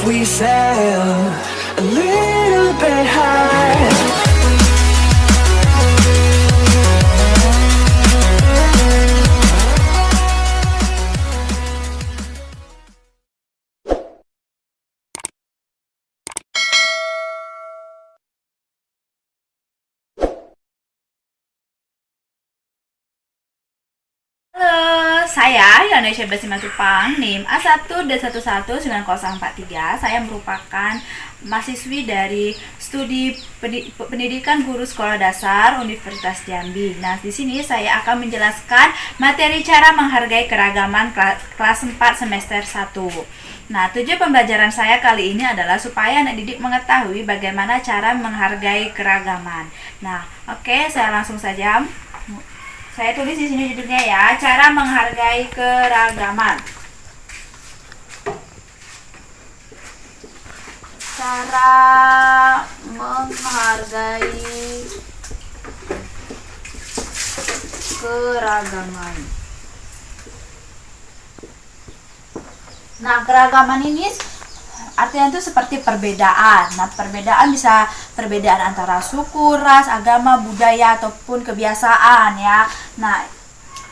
we sail a little bit high. Halo, saya Yonesha Basimatupang, NIM A1D119043. Saya merupakan mahasiswi dari studi pendidikan guru sekolah dasar Universitas Jambi. Nah, di sini saya akan menjelaskan materi cara menghargai keragaman kelas 4 semester 1. Nah, tujuan pembelajaran saya kali ini adalah supaya anak didik mengetahui bagaimana cara menghargai keragaman. Nah, oke, saya langsung saja. Saya tulis di sini judulnya ya, cara menghargai keragaman. Cara menghargai keragaman. Nah, keragaman ini artinya itu seperti perbedaan. Nah, perbedaan bisa perbedaan antara suku, ras, agama, budaya, ataupun kebiasaan ya. Nah,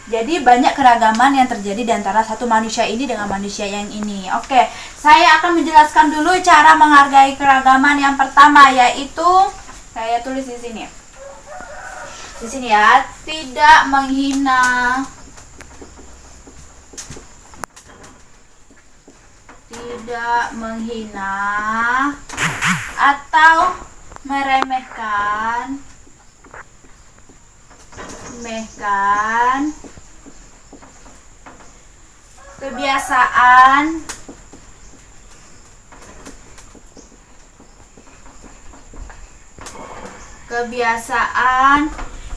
jadi banyak keragaman yang terjadi di antara satu manusia ini dengan manusia yang ini. Oke, saya akan menjelaskan dulu cara menghargai keragaman yang pertama, yaitu saya tulis di sini. Di sini ya, tidak menghina, atau meremehkan kebiasaan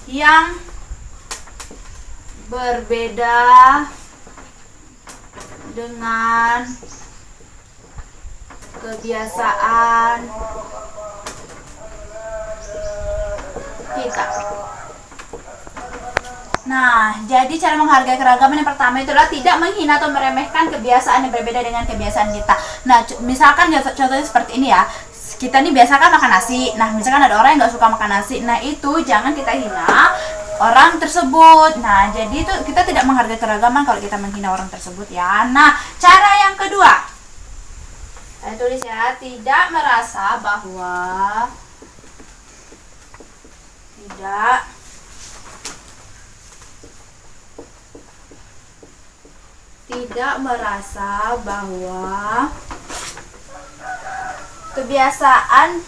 yang berbeda dengan kebiasaan kita. Nah, jadi cara menghargai keragaman yang pertama itu adalah tidak menghina atau meremehkan kebiasaan yang berbeda dengan kebiasaan kita. Nah, misalkan contohnya seperti ini ya. Kita nih biasa kan makan nasi. Nah, misalkan ada orang yang nggak suka makan nasi. Nah, itu jangan kita hina orang tersebut. Nah, jadi itu kita tidak menghargai keragaman kalau kita menghina orang tersebut ya. Nah, cara yang kedua, saya tulis ya, tidak merasa bahwa kebiasaan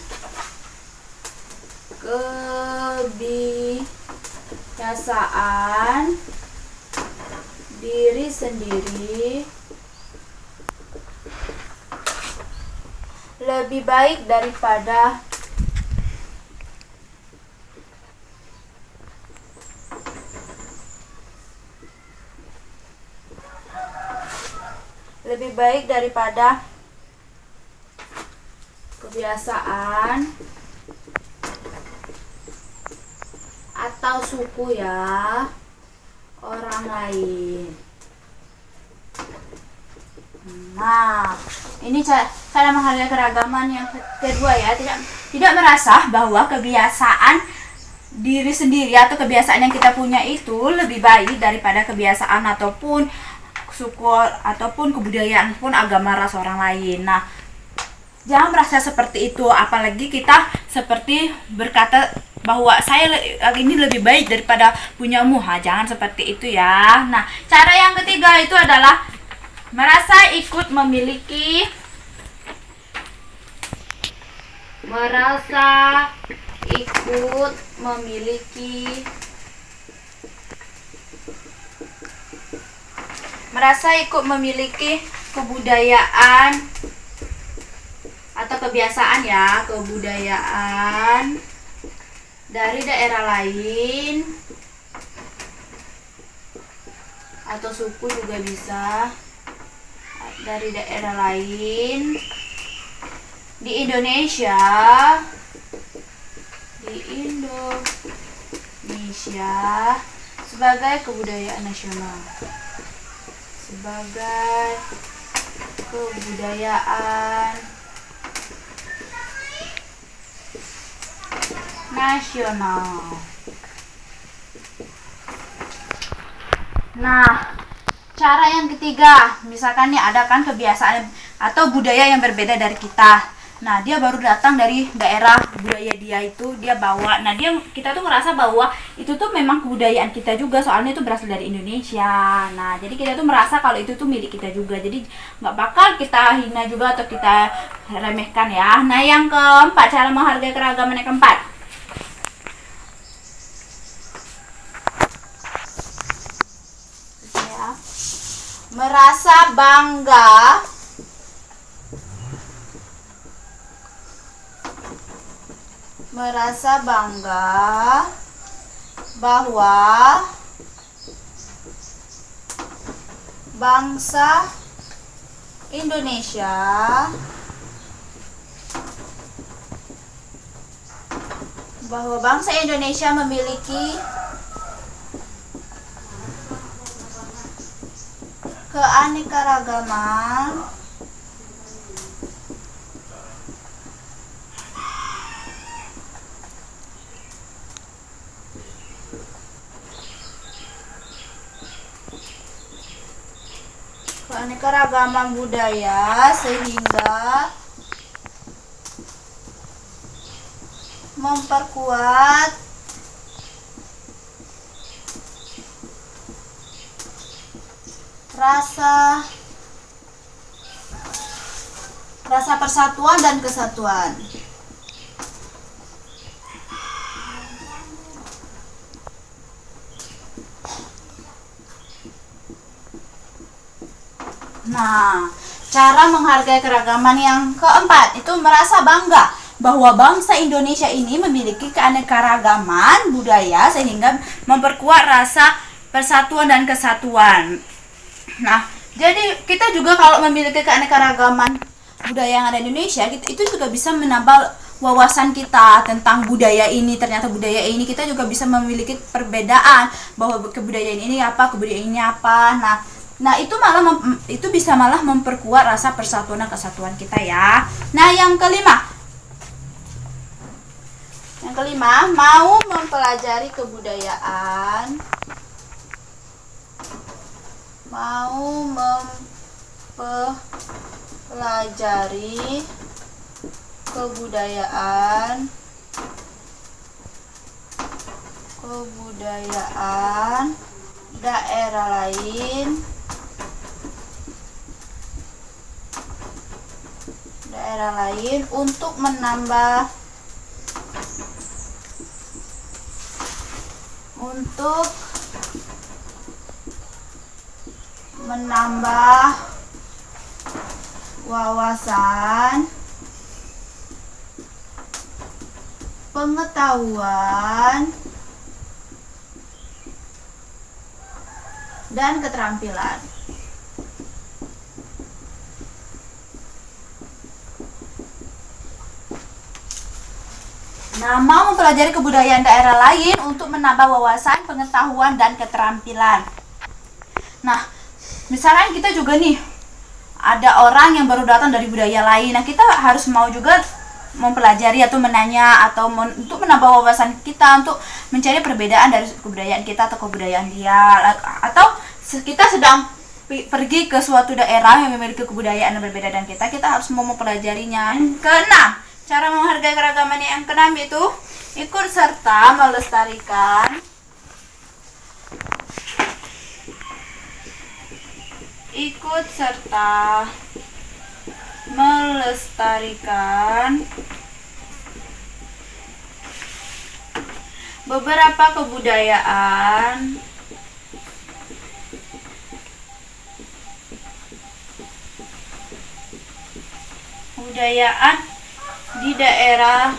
diri sendiri lebih baik daripada kebiasaan atau suku ya orang lain. Nah, ini cara menghargai keragaman yang kedua ya, tidak merasa bahwa kebiasaan diri sendiri atau kebiasaan yang kita punya itu lebih baik daripada kebiasaan ataupun suku ataupun kebudayaan pun agama ras orang lain. Nah, jangan merasa seperti itu, apalagi kita seperti berkata bahwa saya ini lebih baik daripada punyamu. Jangan seperti itu ya. Nah, cara yang ketiga itu adalah merasa ikut memiliki kebudayaan atau kebiasaan ya, kebudayaan dari daerah lain atau suku juga bisa dari daerah lain di Indonesia sebagai kebudayaan nasional, sebagai kebudayaan nasional. Nah, cara yang ketiga, misalkan nih ada kan kebiasaan atau budaya yang berbeda dari kita. Nah, dia baru datang dari daerah budaya dia itu, dia bawa. Nah, kita tuh merasa bahwa itu tuh memang kebudayaan kita juga, soalnya itu berasal dari Indonesia. Nah, jadi kita tuh merasa kalau itu tuh milik kita juga. Jadi nggak bakal kita hina juga atau kita remehkan ya. Nah, yang keempat, cara menghargai keragaman yang keempat. Ya. Merasa bangga bahwa bangsa Indonesia memiliki keanekaragaman budaya sehingga memperkuat rasa persatuan dan kesatuan. Nah, cara menghargai keragaman yang keempat itu merasa bangga bahwa bangsa Indonesia ini memiliki keanekaragaman budaya sehingga memperkuat rasa persatuan dan kesatuan. Nah, jadi kita juga kalau memiliki keanekaragaman budaya yang ada di Indonesia, itu juga bisa menambah wawasan kita tentang budaya ini. Ternyata budaya ini kita juga bisa memiliki perbedaan bahwa kebudayaan ini apa, kebudayaan ini apa. Nah itu itu bisa malah memperkuat rasa persatuan dan kesatuan kita ya. Nah, yang kelima, mau mempelajari kebudayaan, kebudayaan daerah lain untuk menambah wawasan, pengetahuan, dan keterampilan. Nah, mau mempelajari kebudayaan daerah lain untuk menambah wawasan, pengetahuan, dan keterampilan. Nah, misalnya kita juga nih, ada orang yang baru datang dari budaya lain. Nah, kita harus mau juga mempelajari atau menanya atau untuk menambah wawasan kita, untuk mencari perbedaan dari kebudayaan kita atau kebudayaan dia. Atau kita sedang pergi ke suatu daerah yang memiliki kebudayaan yang berbeda dan kita harus mau mempelajarinya. Keenam, cara menghargai keragaman yang keenam itu ikut serta melestarikan beberapa kebudayaan di daerah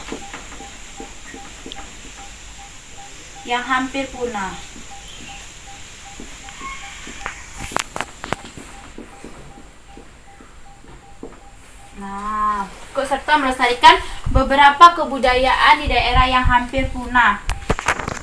yang hampir punah. Nah, ikut serta melestarikan beberapa kebudayaan di daerah yang hampir punah.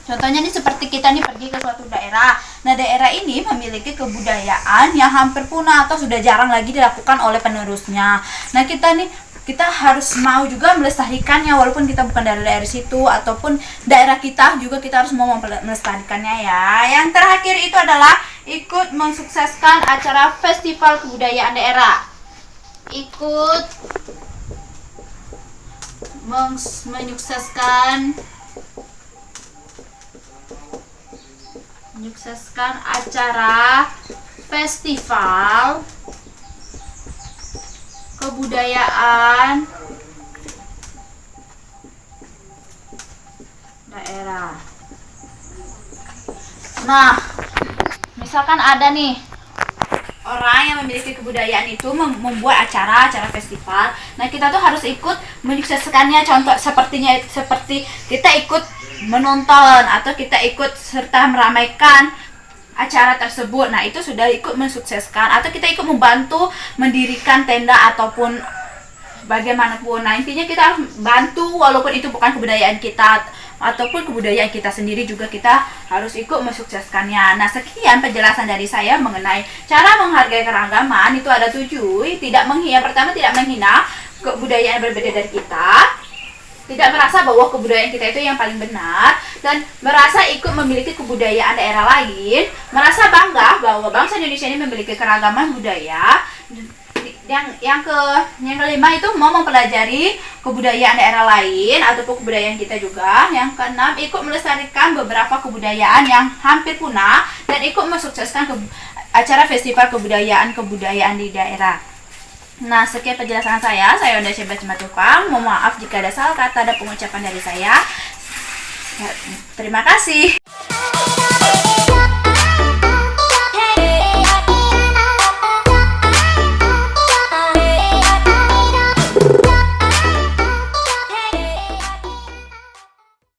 Contohnya nih, seperti kita nih pergi ke suatu daerah. Nah, daerah ini memiliki kebudayaan yang hampir punah atau sudah jarang lagi dilakukan oleh penerusnya. Nah, kita nih kita harus mau juga melestarikannya, walaupun kita bukan dari daerah situ ataupun daerah kita juga, kita harus mau melestarikannya ya. Yang terakhir itu adalah ikut mensukseskan acara festival kebudayaan daerah. Ikut menyukseskan acara festival kebudayaan daerah. Nah, misalkan ada nih orang yang memiliki kebudayaan itu membuat acara-acara festival. Nah, kita tuh harus ikut menyukseskannya. Contoh seperti kita ikut menonton atau kita ikut serta meramaikan acara tersebut. Nah, itu sudah ikut mensukseskan, atau kita ikut membantu mendirikan tenda ataupun bagaimanapun. Nah, intinya kita harus bantu walaupun itu bukan kebudayaan kita ataupun kebudayaan kita sendiri, juga kita harus ikut mensukseskannya. Nah, sekian penjelasan dari saya mengenai cara menghargai keragaman. Itu ada 7. Tidak menghina. Pertama, tidak menghina kebudayaan yang berbeda dari kita. Tidak merasa bahwa kebudayaan kita itu yang paling benar, dan merasa ikut memiliki kebudayaan daerah lain, merasa bangga bahwa bangsa Indonesia ini memiliki keragaman budaya. Yang kelima itu mau mempelajari kebudayaan daerah lain ataupun kebudayaan kita juga. Yang keenam, ikut melestarikan beberapa kebudayaan yang hampir punah dan ikut mensukseskan acara festival kebudayaan di daerah. Nah, sekian penjelasan saya. Saya Onda Syeba Cimatukang. Mohon maaf jika ada salah kata dan pengucapan dari saya. Terima kasih.